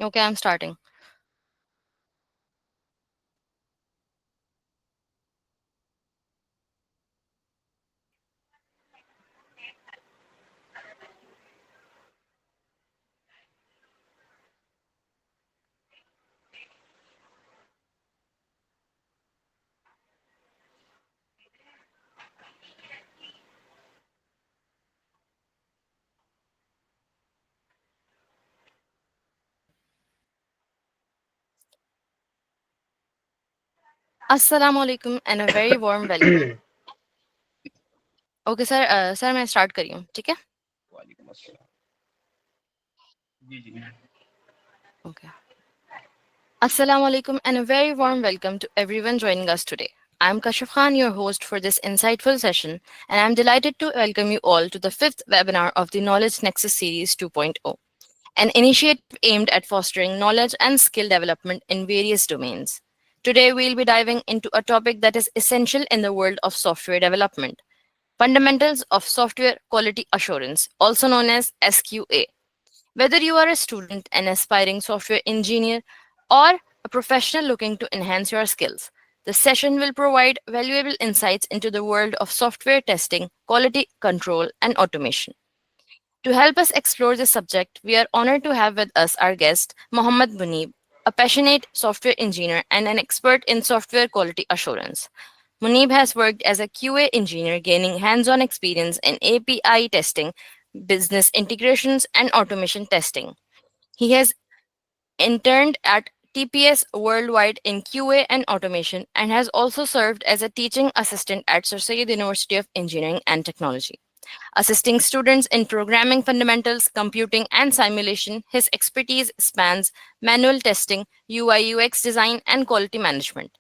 Okay, I'm starting. Assalamu alaikum and a very warm welcome. Okay sir sir मैं start करी हूँ ठीक है वालेकुम अस्सलाम। जी, जी। Okay Assalamu alaikum and a very warm welcome to everyone joining us today. I'm Kashif Khan, your host for this insightful session, and I'm delighted to welcome you all to the fifth webinar of the Knowledge Nexus Series 2.0, an initiative aimed at fostering knowledge and skill development in various domains. Today, we'll be diving into a topic that is essential in the world of software development: fundamentals of software quality assurance, also known as SQA. Whether you are a student, an aspiring software engineer, or a professional looking to enhance your skills, this session will provide valuable insights into the world of software testing, quality control, and automation. To help us explore this subject, we are honored to have with us our guest, Mohammad Munib, a passionate software engineer and an expert in software quality assurance. Munib has worked as a QA engineer, gaining hands on experience in API testing, business integrations, and automation testing. He has interned at TPS Worldwide in QA and automation and has also served as a teaching assistant at Sir Syed University of Engineering and Technology. Assisting students in programming fundamentals, computing, and simulation, his expertise spans manual testing, UI UX design, and quality management.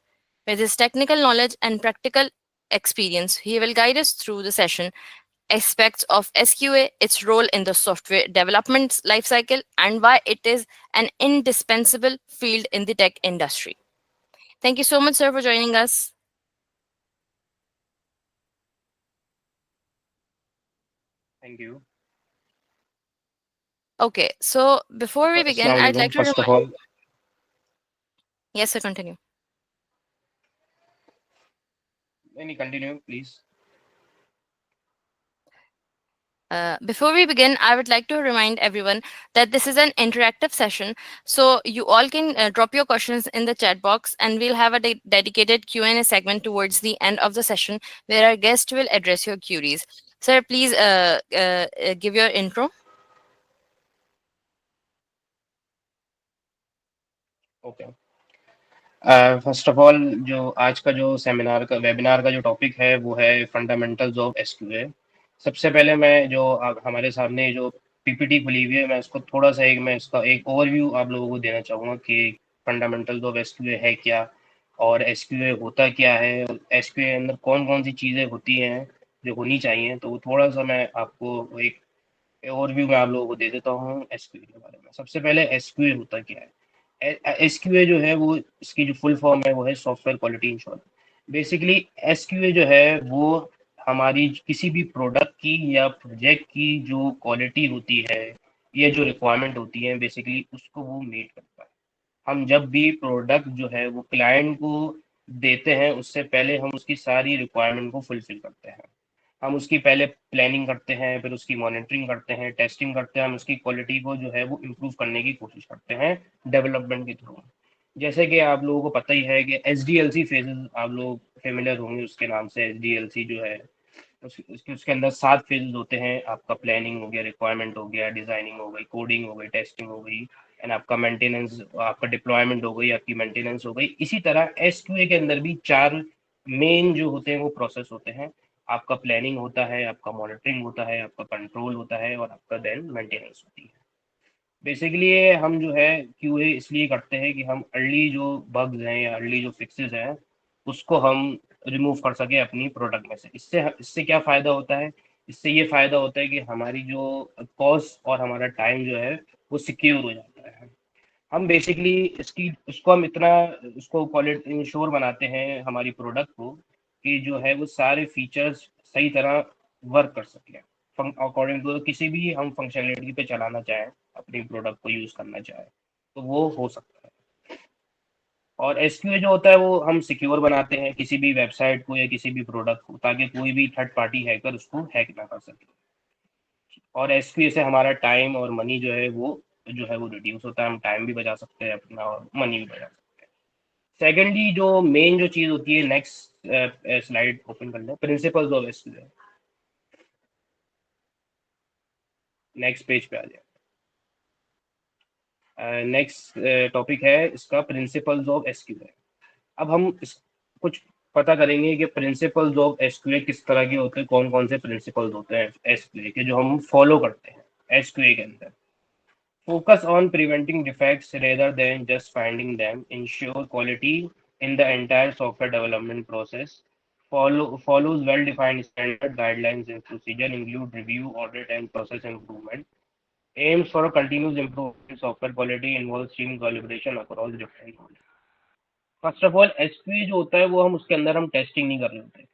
With his technical knowledge and practical experience, he will guide us through the session aspects of SQA, its role in the software development lifecycle, and why it is an indispensable field in the tech industry. Thank you so much, sir, for joining us. Thank you. Okay, so before we begin, अस्सलाम I'd वालेकुम like to first remind. Of all. Yes, sir, continue. नहीं, continue please. Before we begin, I would like to remind everyone that this is an interactive session, so you all can drop your questions in the chat box, and we'll have a dedicated Q&A segment towards the end of the session where our guest will address your queries. Sir, please give your intro. Okay. First of all, जो आज का जो seminar का webinar का जो topic है वो है फंडामेंटल्स ऑफ एसक्यूए। सबसे पहले मैं जो हमारे सामने जो पीपीटी खुली हुई है, मैं इसको थोड़ा सा मैं इसका एक ओवरव्यू आप लोगों को देना चाहूँगा कि फंडामेंटल्स ऑफ एसक्यूए है क्या, और एसक्यूए होता क्या है, एसक्यूए अंदर कौन कौन सी चीज़ें होती हैं जो होनी चाहिए। तो वो थोड़ा सा मैं आपको एक ओवरव्यू में आप लोगों को दे देता हूँ एसक्यूए के बारे में। सबसे पहले एसक्यूए होता क्या है। एसक्यूए जो है वो, इसकी जो फुल फॉर्म है वो है सॉफ्टवेयर क्वालिटी इंश्योरेंस। बेसिकली एसक्यूए जो है वो हमारी किसी भी प्रोडक्ट की या प्रोजेक्ट की जो क्वालिटी होती है या जो रिक्वायरमेंट होती है, बेसिकली उसको वो मीट करता है। हम जब भी प्रोडक्ट जो है वो क्लाइंट को देते हैं, उससे पहले हम उसकी सारी रिक्वायरमेंट को फुलफिल करते हैं। हम उसकी पहले प्लानिंग करते हैं, फिर उसकी मॉनिटरिंग करते हैं, टेस्टिंग करते हैं, हम उसकी क्वालिटी को जो है वो इम्प्रूव करने की कोशिश करते हैं डेवलपमेंट के थ्रू। जैसे कि आप लोगों को पता ही है कि H D L C phases, आप लोग फेमिलियर होंगे उसके नाम से। एच डी एल सी जो है उसके अंदर 7 फेजेस होते हैं। आपका प्लानिंग हो गया, रिक्वायरमेंट हो गया, डिजाइनिंग हो गई, कोडिंग हो गई, टेस्टिंग हो गई, एंड आपका मेंटेनेंस, आपका डिप्लॉयमेंट हो गई, आपकी मेंटेनेंस हो गई। इसी तरह एसक्यूए के अंदर भी 4 मेन जो होते हैं वो प्रोसेस होते हैं। आपका प्लानिंग होता है, आपका मॉनिटरिंग होता है, आपका कंट्रोल होता है, और आपका देन मेंटेनेंस होती है। बेसिकली ये हम जो है क्यूए इसलिए करते हैं कि हम अर्ली जो बग्स हैं या अर्ली जो फिक्सेस हैं उसको हम रिमूव कर सके अपनी प्रोडक्ट में से। इससे इससे क्या फ़ायदा होता है? इससे ये फ़ायदा होता है कि हमारी जो कॉस्ट और हमारा टाइम जो है वो सिक्योर हो जाता है। हम बेसिकली इसकी उसको हम इतना उसको क्वालिटी इंश्योर बनाते हैं हमारी प्रोडक्ट को कि जो है वो सारे फीचर्स सही तरह वर्क कर सकें अकॉर्डिंग टू किसी भी हम फंक्शनलिटी पे चलाना चाहें, अपनी प्रोडक्ट को यूज़ करना चाहें। तो वो हो सकता है। और एसक्यूए जो होता है वो हम सिक्योर बनाते हैं किसी भी वेबसाइट को या किसी भी प्रोडक्ट को, ताकि कोई भी थर्ड पार्टी हैकर उसको हैक ना कर सके। और एसक्यूए से हमारा टाइम और मनी जो है वो रिड्यूस होता है, हम टाइम भी बचा सकते हैं अपना और मनी भी बचा सकते हैं। सेकेंडली जो मेन जो चीज़ होती है, नेक्स्ट स्लाइड ओपन कर लें, प्रिंसिपल्स ऑफ एसक्यूए। नेक्स्ट पेज पे आ जाए। नेक्स्ट टॉपिक है इसका प्रिंसिपल्स ऑफ एसक्यूए। अब हम कुछ पता करेंगे कि प्रिंसिपल्स ऑफ एसक्यूए किस तरह के होते हैं, कौन कौन से प्रिंसिपल्स होते हैं एसक्यूए के जो हम फॉलो करते हैं एसक्यूए के अंदर। Focus on preventing defects rather than just finding them. Ensure quality in the entire software development process. Follows well-defined standard guidelines and procedure, include review, audit, and process improvement. Aims for a continuous improvement in software quality, involves team collaboration across different roles. First of all SQA जो होता है वो हम उसके अंदर हम testing नहीं कर रहे होते।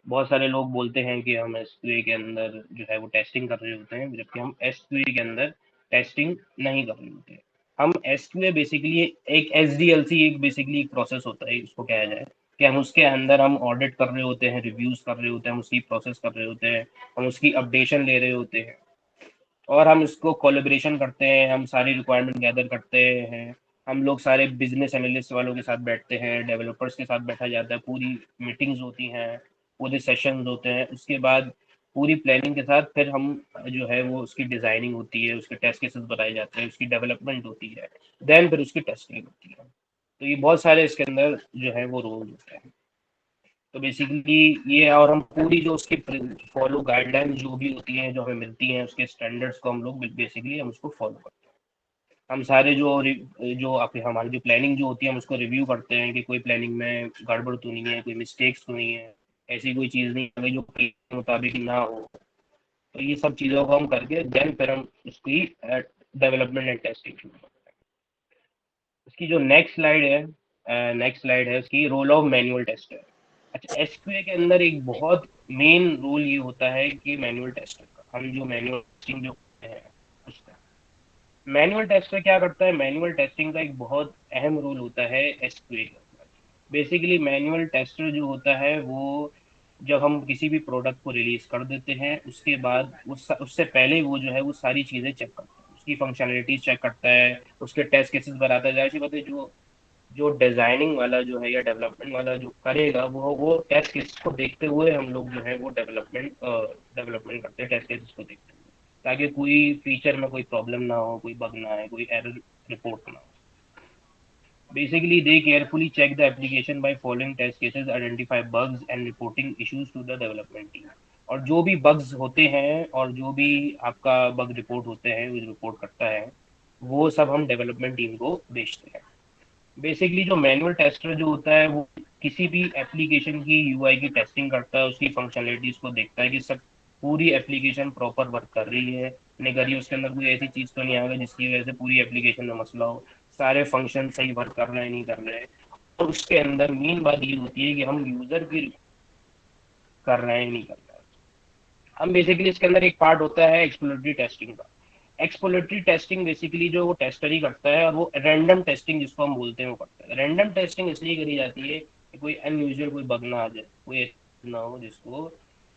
बहुत सारे लोग बोलते हैं कि हम एसक्यूए के अंदर जो है वो टेस्टिंग कर रहे होते हैं, जबकि हम एसक्यूए के अंदर टेस्टिंग नहीं कर रहे होते। हम एसक्यूए बेसिकली एक एसडीएलसी एक बेसिकली एक प्रोसेस होता है, उसको कहा जाए कि हम उसके अंदर हम ऑडिट कर रहे होते हैं, रिव्यूज कर रहे होते हैं, हम उसकी प्रोसेस कर रहे होते हैं, हम उसकी अपडेशन ले रहे होते हैं, और हम इसको कोलैबोरेशन करते हैं, हम सारी रिक्वायरमेंट गैदर करते हैं। हम लोग सारे बिजनेस एनालिस्ट वालों के साथ बैठते हैं, डेवलपर्स के साथ बैठा जाता है, पूरी मीटिंग्स होती हैं, पूरे सेशंस होते हैं। उसके बाद पूरी प्लानिंग के साथ फिर हम जो है वो उसकी डिज़ाइनिंग होती है, उसके टेस्ट केसेस बनाए जाते हैं, उसकी डेवलपमेंट होती है, देन फिर उसकी टेस्टिंग होती है। तो ये बहुत सारे इसके अंदर जो है वो रोल होते हैं। तो बेसिकली ये, और हम पूरी जो उसकी फॉलो गाइडलाइन जो भी होती हैं जो हमें मिलती हैं उसके स्टैंडर्ड्स को हम लोग बेसिकली हम उसको फॉलो करते हैं। हम सारे जो आप हमारी जो प्लानिंग जो होती है हम उसको रिव्यू करते हैं कि कोई प्लानिंग में गड़बड़ तो नहीं है, कोई मिस्टेक्स तो नहीं है, ऐसी कोई चीज़ नहीं है जो plan के मुताबिक ना हो। तो ये सब चीज़ों को हम करके देन फिर हम उसकी डेवलपमेंट एंड टेस्टिंग शुरू करते हैं। इसकी जो नेक्स्ट स्लाइड है उसकी रोल ऑफ मैनुअल टेस्टर। अच्छा, एसक्यूए के अंदर एक बहुत मेन रोल ये होता है कि मैनुअल टेस्टर का, हम जो मैनुअल टेस्टिंग जो करते हैं उसका, मैनुअल टेस्टर क्या करता है, मैनुअल टेस्टिंग का एक बहुत अहम रोल होता है एसक्यूए के अंदर। बेसिकली मैनुअल टेस्टर जो होता है वो, जब हम किसी भी प्रोडक्ट को रिलीज कर देते हैं उसके बाद उससे पहले वो जो है वो सारी चीज़ें चेक करता है, उसकी फंक्शनलिटीज चेक करता है, उसके टेस्ट केसेस बनाता है। जाहिर सी बात है जो जो डिजाइनिंग वाला जो है या डेवलपमेंट वाला जो करेगा वो टेस्ट केस को देखते हुए हम लोग जो है वो डेवलपमेंट करते हैं, टेस्ट केसेस को देखते हुए, ताकि कोई फीचर में कोई प्रॉब्लम ना हो, कोई बग ना आए, कोई एरर रिपोर्ट ना हो। Basically, they carefully check the application by following test cases, identify bugs and reporting issues to the development team. और जो भी bugs होते हैं और जो भी आपका bug report होते हैं, वो रिपोर्ट करता है, वो सब हम डेवलपमेंट टीम को भेजते हैं। बेसिकली जो मैनुअल टेस्टर जो होता है वो किसी भी एप्लीकेशन की यूआई की टेस्टिंग करता है, उसकी फंक्शनलिटीज को देखता है कि सब पूरी एप्लीकेशन प्रॉपर वर्क कर रही है, नहीं कर रही है, उसके अंदर कोई ऐसी चीज तो नहीं आएगा जिसकी वजह से पूरी एप्लीकेशन में मसला हो, सारे फंक्शन सही वर्क कर रहे हैं नहीं कर रहे हैं। और उसके अंदर मेन बात ये होती है कि हम यूजर की कर रहे हैं नहीं कर रहे हैं। हम बेसिकली इसके अंदर एक पार्ट होता है एक्सप्लोरेटरी टेस्टिंग का। एक्सप्लोरेटरी टेस्टिंग बेसिकली जो वो टेस्टर ही करता है, और वो रैंडम टेस्टिंग जिसको हम बोलते हैं वो करता है। रैंडम टेस्टिंग इसलिए करी जाती है कि कोई अनयूजुअल कोई बग ना आ जाए, कोई ऐसा ना हो जिसको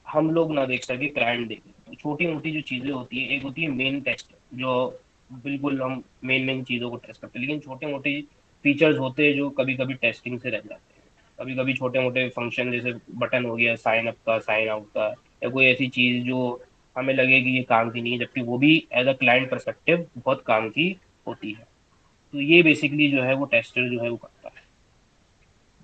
हम लोग ना देख सके, क्लाइंट देखे। तो छोटी मोटी जो चीज़ें होती है, एक होती है मेन टेस्ट जो बिल्कुल हम मेन मेन चीज़ों को टेस्ट करते हैं, लेकिन छोटे मोटे फीचर्स होते हैं जो कभी कभी टेस्टिंग से रह जाते हैं। कभी कभी छोटे मोटे फंक्शन जैसे बटन हो गया साइन अप का, साइन आउट का, या कोई ऐसी चीज़ जो हमें लगे कि ये काम की नहीं है, जबकि वो भी एज अ क्लाइंट परस्पेक्टिव बहुत काम की होती है। तो ये बेसिकली जो है वो टेस्टर जो है वो करता है।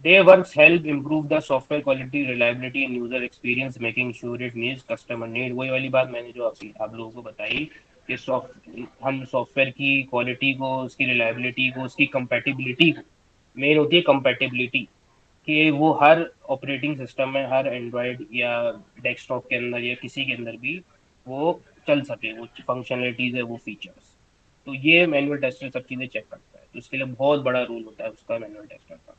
Their works help improve the software quality, reliability and user experience, making sure it meets customer need। वही वाली बात मैंने जो आप लोगों को बताई कि हम सॉफ्टवेयर की क्वालिटी को, उसकी रिलायबिलिटी को, उसकी कंपेटिबिलिटी को, मेन होती है कंपेटिबिलिटी, कि वो हर ऑपरेटिंग सिस्टम में, हर एंड्रॉयड या डेस्कटॉप के अंदर या किसी के अंदर भी वो चल सके, वो फंक्शनलिटीज है, वो फीचर्स। तो ये मैनुअल टेस्टर सब चीज़ें चेक करता है, तो इसके लिए बहुत बड़ा रोल होता है उसका, मैनुअल टेस्टर का।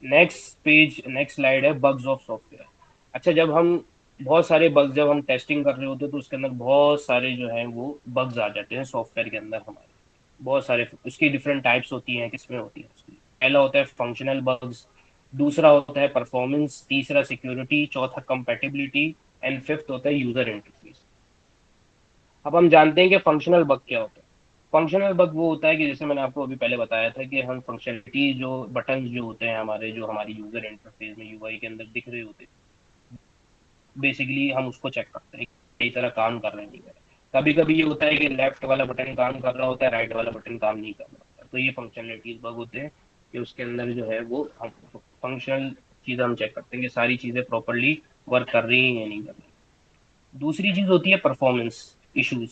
नेक्स्ट स्लाइड है बग्स ऑफ सॉफ्टवेयर। अच्छा, बहुत सारे बग्स जब हम टेस्टिंग कर रहे होते हैं तो उसके अंदर बहुत सारे जो है वो बग्स आ जाते हैं सॉफ्टवेयर के अंदर हमारे। बहुत सारे उसकी डिफरेंट टाइप्स होती हैं, किसमें होती है उसकी। पहला होता है फंक्शनल बग्स, दूसरा होता है परफॉर्मेंस, तीसरा सिक्योरिटी, चौथा कंपैटिबिलिटी, एंड फिफ्थ होता है यूजर इंटरफेस। अब हम जानते हैं कि फंक्शनल बग क्या होता है। फंक्शनल बग वो होता है कि जैसे मैंने आपको अभी पहले बताया था कि हम फंक्शनलिटी जो बटन जो होते हैं हमारे, जो हमारी यूजर इंटरफेस में यूआई के अंदर दिख रहे होते हैं, बेसिकली हम उसको चेक करते हैं सही तरह काम कर रहे हैं नहीं कर रहे। कभी कभी ये होता है कि लेफ्ट वाला बटन काम कर रहा होता है, राइट वाला बटन काम नहीं कर रहा होता है, तो ये फंक्शनलिटीज बग होते हैं कि उसके अंदर जो है वो हम फंक्शनल चीज़ हम चेक करते हैं कि सारी चीज़ें प्रॉपरली वर्क कर रही हैं या नहीं कर रही। दूसरी चीज़ होती है परफॉर्मेंस इश्यूज।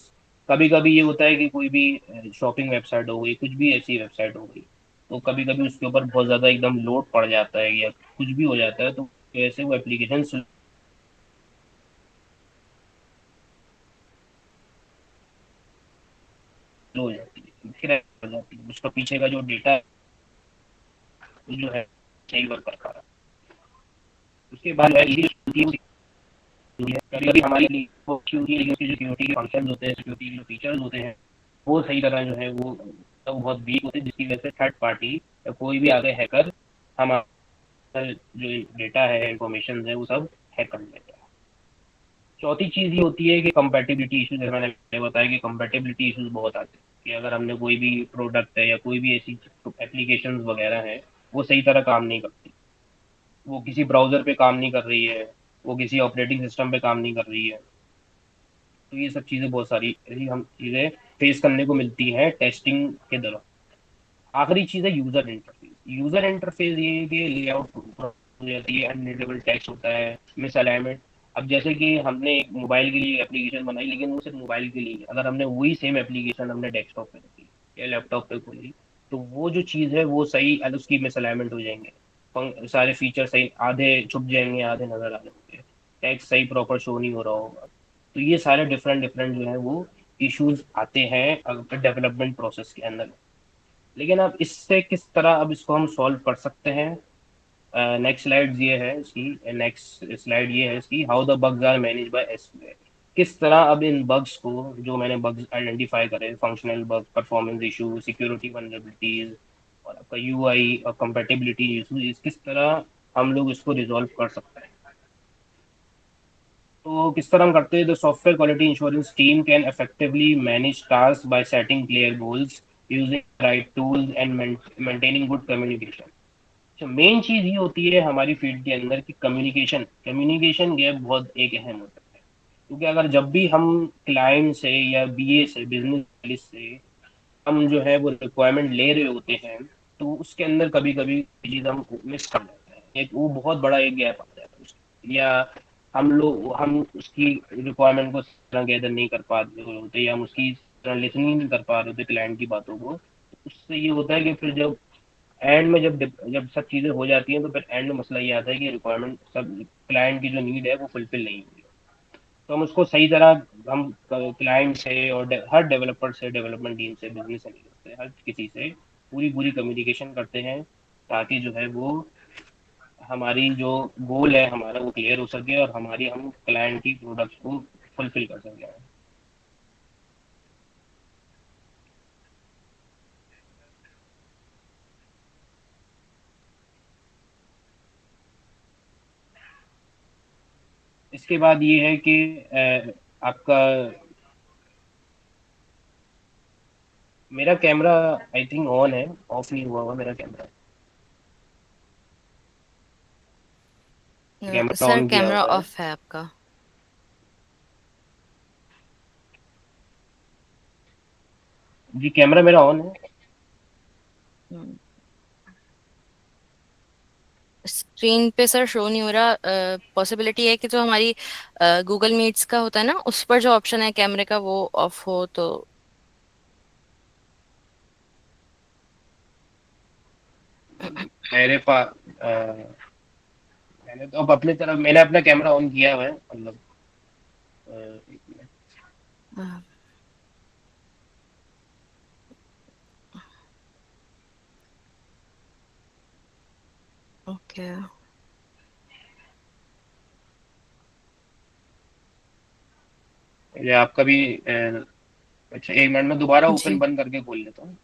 कभी कभी ये होता है कि कोई भी शॉपिंग वेबसाइट हो गई, कुछ भी ऐसी वेबसाइट हो गई, तो कभी कभी उसके ऊपर बहुत ज़्यादा एकदम लोड पड़ जाता है या कुछ भी हो जाता है, तो ऐसे वो एप्लीकेशन स्लो हो जाती है, फिर हो जाती है, उसका पीछे का जो डेटा है वो जो है सही वर्क कर पा रहा है। उसके बाद कभी कभी हमारे लिए वो सिक्योरिटी के फंक्शन होते हैं, सिक्योरिटी के जो फीचर्स होते हैं, वो सही तरह जो है वो तो बहुत वीक होते हैं, जिसकी वजह से थर्ड पार्टी या कोई भी आगे हैकर हमारा जो डेटा है, इंफॉर्मेशन है, वो सब हैक कर लेता है। चौथी चीज़ ये होती है कि कंपैटिबिलिटी इश्यूज, जैसे मैंने पहले बताया कि कंपैटिबिलिटी इश्यूज बहुत आते हैं कि अगर हमने कोई भी प्रोडक्ट है या कोई भी ऐसी एप्लीकेशन वगैरह है, वो सही तरह काम नहीं करती, वो किसी ब्राउजर पे काम नहीं कर रही है, वो किसी ऑपरेटिंग सिस्टम पे काम नहीं कर रही है। तो ये सब चीज़ें बहुत सारी ऐसी हम चीज़ें फेस करने को मिलती हैं टेस्टिंग के दौरान। आखिरी चीज़ है यूज़र इंटरफेस। यूज़र इंटरफेस ये है कि लेआउट हो जाती है, अनरीडेबल टेक्स्ट होता है, मिस अलाइनमेंट। अब जैसे कि हमने एक मोबाइल के लिए एप्लीकेशन बनाई, लेकिन वो सिर्फ मोबाइल के लिए है। अगर हमने वही सेम एप्लीकेशन हमने डेस्कटॉप पे रखी या लैपटॉप पे खोली, तो वो जो चीज़ है वो सही उसकी मिस अलाइनमेंट हो जाएंगे, सारे फीचर सही आधे छुप जाएंगे, आधे नजर आ जाएंगे, टेक्स्ट सही प्रॉपर शो नहीं हो रहा होगा। तो ये सारे डिफरेंट डिफरेंट जो है वो इश्यूज आते हैं डेवलपमेंट प्रोसेस के अंदर। लेकिन अब इससे किस तरह अब इसको हम सॉल्व कर सकते हैं, नेक्स्ट स्लाइड ये है इसकी, नेक्स्ट स्लाइड ये है इसकी, how the bugs are manage by SQL. किस तरह अब इन बग्स को, जो मैंने बग्स आइडेंटिफाई करे, functional bug, performance issue, security vulnerabilities और आपका यूआई और कंपैटिबिलिटी इशू, किस तरह हम लोग इसको रिजॉल्व कर सकते हैं। तो किस तरह हम करते हैं, the software quality insurance team can effectively manage task by setting clear goals, using right tools and maintaining good communication. तो मेन चीज ये होती है हमारी फील्ड के अंदर कि कम्युनिकेशन, कम्युनिकेशन गैप बहुत एक अहम होता है। क्योंकि अगर जब भी हम क्लाइंट से या बीए से, बिजनेस एनालिस्ट से हम जो है वो रिक्वायरमेंट ले रहे होते हैं, तो उसके अंदर कभी कभी चीज हम मिस कर जाते हैं, एक वो बहुत बड़ा एक गैप आ जाता है उसका। या हम उसकी रिक्वायरमेंट को तरह गैदर नहीं कर पा रहे होते, या हम उसकी तरह लिसनिंग नहीं कर पा रहे होते क्लाइंट की बातों को। तो उससे ये होता है कि फिर जब एंड में जब सब चीज़ें हो जाती हैं, तो फिर एंड में मसला ये आता है कि रिक्वायरमेंट सब क्लाइंट की जो नीड है वो फुलफिल नहीं हुई। तो हम उसको सही तरह हम क्लाइंट से और हर डेवलपर से, डेवलपमेंट टीम से, बिजनेस से, हर किसी से पूरी पूरी कम्युनिकेशन करते हैं, ताकि जो है वो हमारी जो गोल है हमारा वो क्लियर हो सके और हमारी हम क्लाइंट की प्रोडक्ट्स को फुलफिल कर सकें। इसके बाद ये है कि आपका, मेरा कैमरा आई थिंक ऑन है, ऑफ नहीं हुआ हुआ मेरा कैमरा। कैमरा सर ऑन किया कैमरा हुआ है। ऑफ है आपका। जी कैमरा मेरा ऑन है। स्क्रीन पे सर शो नहीं हो रहा। पॉसिबिलिटी है कि जो हमारी गूगल मीट्स का होता है ना, उस पर जो ऑप्शन है कैमरे का वो ऑफ हो तो। मेरे पास मैंने तो अब अपनी तरफ मैंने अपना कैमरा ऑन किया हुआ है, मतलब एक मिनट। ओके। ये आपका भी अच्छा, 1 मिनट में दोबारा ओपन जी। बंद करके खोल लेता हूँ।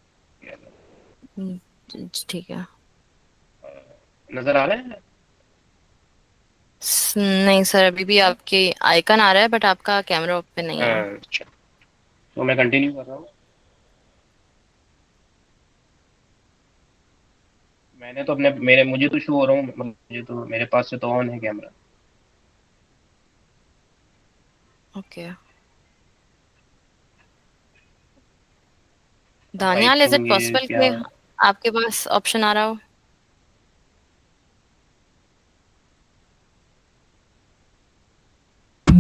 हम्म, ठीक है। नज़र आ रहा है? नहीं सर, अभी भी आपके आइकन आ रहा है बट आपका कैमरा ओपन नहीं है। अच्छा, तो मैं कंटिन्यू कर रहा हूँ। मैंने तो अपने मेरे मुझे तो शो हो रहा हूँ, मतलब मुझे तो मेरे पास से तो ऑन है कैमरा। ओके। अब आई दानियाल, इज इट थिंक ये पॉसिबल क्या। कि आपके पास ऑप्शन आ रहा हो?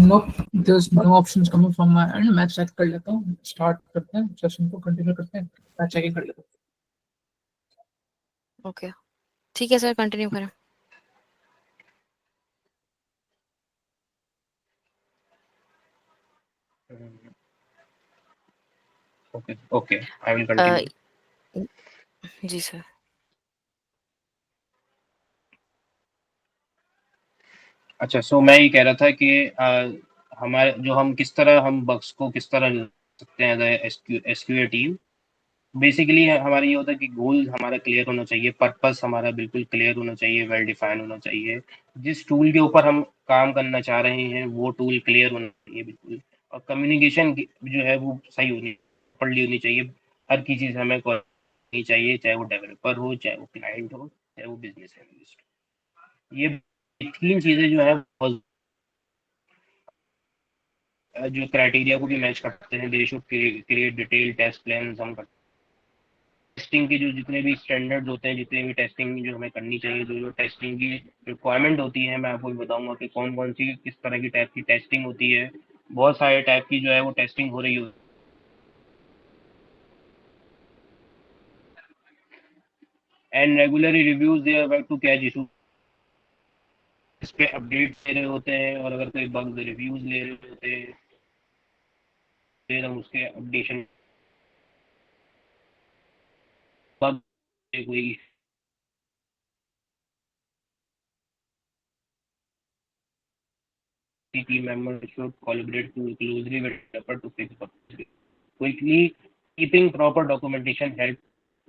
Nope, there's no options coming from my end. मैं चेक कर लेता हूँ, स्टार्ट करते हैं सेशन को, कंटिन्यू करते हैं, मैं चेकिंग कर लेता हूँ। ओके, ठीक है सर, कंटिन्यू करें। Okay okay, I will uh, continue. जी सर। अच्छा, सो मैं ये कह रहा था कि हमारे जो हम किस तरह हम बग्स को किस तरह ले सकते हैं एज एसक्यूए टीम। बेसिकली हमारा ये होता है कि गोल हमारा क्लियर होना चाहिए, पर्पस हमारा बिल्कुल क्लियर होना चाहिए, वेल डिफाइन होना चाहिए। जिस टूल के ऊपर हम काम करना चाह रहे हैं वो टूल क्लियर होना चाहिए बिल्कुल। और कम्युनिकेशन जो है वो सही होनी पढ़ होनी चाहिए। हर किसी से हमें नहीं चाहिए, चाहे वो डेवलपर हो, चाहे वो क्लाइंट हो, चाहे वो बिजनेस एनालिस्ट। ये 3 चीज़ें जो है बहुत जो क्राइटेरिया को भी मैच करते हैं। They should create detail test plans. हम टेस्टिंग के जो जितने भी स्टैंडर्ड्स होते हैं, जितने भी टेस्टिंग जो हमें करनी चाहिए, जो जो टेस्टिंग की रिक्वायरमेंट होती है, मैं आपको भी बताऊंगा कि कौन कौन सी किस तरह की टाइप की टेस्टिंग होती है। बहुत सारे टाइप की जो है वो टेस्टिंग हो रही होती है। And regularly reviews their work to catch issue. इस पे अपडेट दे रहे होते हैं, और अगर कोई बग रिव्यूज ले रहे होते हैं फिर हम उसके अपडेशन बग कोई team member should collaborate to closely with developer to fix bugs quickly. Keeping proper documentation help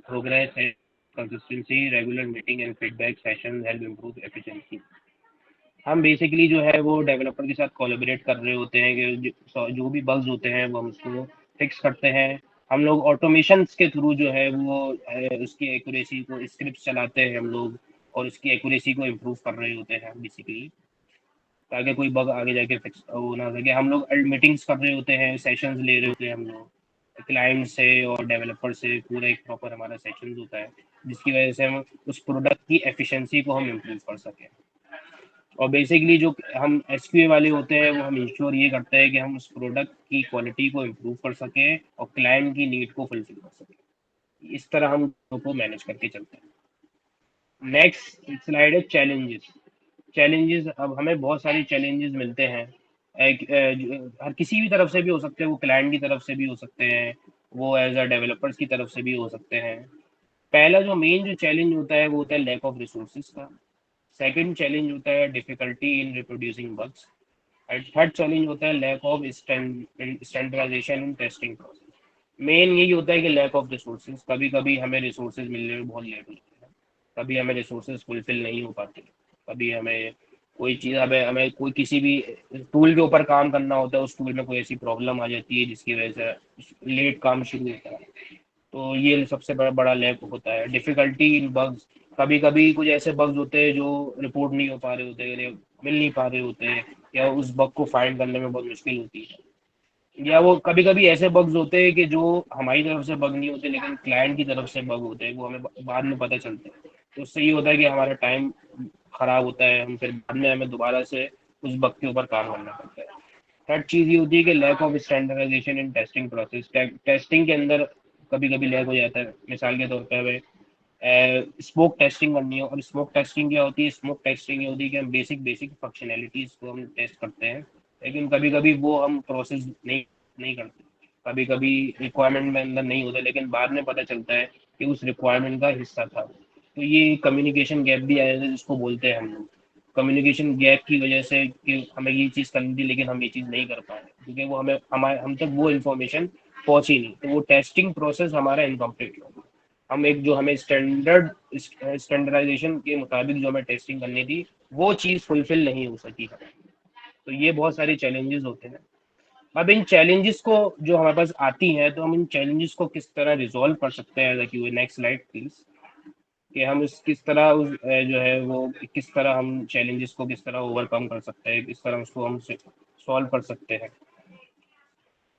progress and consistency. Regular meeting and feedback sessions help improve efficiency. हम basically जो है वो डेवलपर के साथ collaborate कर रहे होते हैं कि जो भी बग्स होते हैं वो हम उसको फिक्स करते हैं। हम लोग ऑटोमेशन के थ्रू जो है वो उसकी एक्यूरेसी को स्क्रिप्ट चलाते हैं हम लोग, और उसकी एक्यूरेसी को इम्प्रूव कर रहे होते हैं बेसिकली, ताकि कोई बग आगे जाके फिक्स हो ना सके। हम लोग मीटिंग्स कर रहे होते हैं, सेशंस ले रहे होते हैं हम लोग क्लाइंट से और डेवलपर से। पूरा एक प्रॉपर हमारा सेशंस होता है जिसकी वजह से हम उस प्रोडक्ट की एफिशिएंसी को हम इम्प्रूव कर सकें। और बेसिकली जो हम एसक्यूए वाले होते हैं वो हम इंश्योर ये करते हैं कि हम उस प्रोडक्ट की क्वालिटी को इम्प्रूव कर सकें और क्लाइंट की नीड को फुलफिल कर सकें। इस तरह हम को मैनेज करके चलते हैं। नेक्स्ट स्लाइड है चैलेंजेस। चैलेंजेस, अब हमें बहुत सारे चैलेंजेस मिलते हैं। हर किसी भी तरफ से भी हो सकते हैं, वो क्लाइंट की तरफ से भी हो सकते हैं, वो एज अ डेवलपर्स की तरफ से भी हो सकते हैं। पहला जो मेन जो चैलेंज होता है वो होता है लैक ऑफ रिसोर्सेज का। सेकंड चैलेंज होता है difficulty in reproducing bugs. And third challenge होता है lack of standardization in testing process. Main यही होता है कि लैक ऑफ रिसोर्सेज। कभी कभी हमें रिसोर्सेज मिलने में बहुत लेट होता है, कभी हमें रिसोर्सेज फुलफिल नहीं हो पाते, कभी हमें कोई चीज़ हमें हमें कोई किसी भी टूल के ऊपर काम करना होता है, उस टूल में कोई ऐसी प्रॉब्लम आ जाती है जिसकी वजह से लेट काम शुरू होता है। तो ये सबसे बड़ा बड़ा लैक होता है, डिफिकल्टी इन बग्स। कभी कभी कुछ ऐसे बग्स होते हैं जो रिपोर्ट नहीं हो पा रहे होते हैं, मिल नहीं पा रहे होते हैं, या उस बग को फाइंड करने में बहुत मुश्किल होती है। या वो कभी कभी ऐसे बग्स होते हैं कि जो हमारी तरफ से बग नहीं होते लेकिन क्लाइंट की तरफ से बग होते हैं, वो हमें बाद में पता चलते हैं। तो उससे ये होता है कि हमारा टाइम खराब होता है, हम फिर बाद में हमें दोबारा से उस बग के ऊपर काम करना पड़ता है। थर्ड चीज ये होती है कि lack of standardization in testing process. Testing के अंदर कभी कभी लैक हो जाता है। मिसाल के तौर पर हमें स्मोक टेस्टिंग करनी है, और स्मोक टेस्टिंग क्या होती है? स्मोक टेस्टिंग ये होती है कि हम बेसिक बेसिक फंक्शनैलिटीज को हम टेस्ट करते हैं, लेकिन कभी कभी वो हम प्रोसेस नहीं नहीं करते। कभी कभी रिक्वायरमेंट में अंदर नहीं होता, लेकिन बाद में पता चलता है कि उस रिक्वायरमेंट का हिस्सा था। तो ये कम्युनिकेशन गैप भी आया है जिसको बोलते हैं हम लोग। कम्युनिकेशन गैप की वजह से कि हमें ये चीज़ करनी थी लेकिन हम ये चीज़ नहीं कर पाए, क्योंकि वो हमें हमारे हम तक वो इन्फॉर्मेशन पहुंची नहीं, तो वो टेस्टिंग प्रोसेस हमारा इनकम्प्लीट हो गया। हम एक जो हमें स्टैंडर्डाइजेशन के मुताबिक जो हमें टेस्टिंग करनी थी वो चीज़ फुलफिल नहीं हो सकी हमें। तो ये बहुत सारे चैलेंजेस होते हैं। अब इन चैलेंजेस को जो हमारे पास आती हैं, तो हम इन चैलेंजेस को किस तरह रिजॉल्व कर सकते हैं। Next slide please. कि हम इस किस तरह जो है वो किस तरह हम चैलेंजेस को किस तरह ओवरकम कर सकते हैं, किस तरह उसको हम सॉल्व कर सकते हैं।